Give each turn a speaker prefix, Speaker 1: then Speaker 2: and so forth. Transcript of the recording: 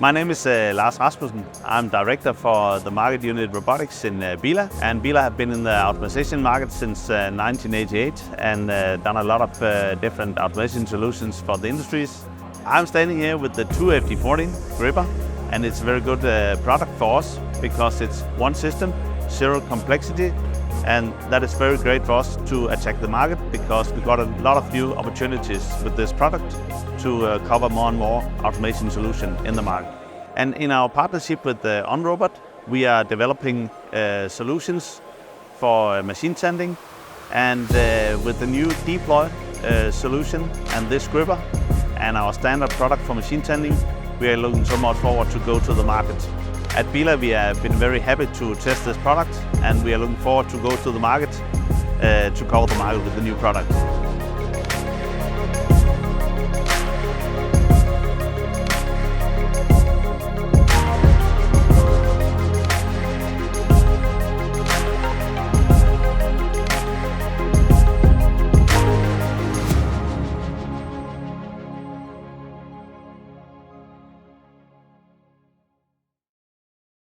Speaker 1: My name is Lars Rasmussen. I'm director for the market unit Robotics in Bila. And Bila have been in the automation market since 1988 and done a lot of different automation solutions for the industries. I'm standing here with the 2FD14 gripper, and it's a very good product for us because it's one system, zero complexity, and that is very great for us to attack the market because we got a lot of new opportunities with this product to cover more and more automation solution in the market. And in our partnership with OnRobot, we are developing solutions for machine tending, and with the new deploy solution and this gripper and our standard product for machine tending, we are looking so much forward to go to the market. At Bila, we have been very happy to test this product, and we are looking forward to go to the market to cover the market with the new product.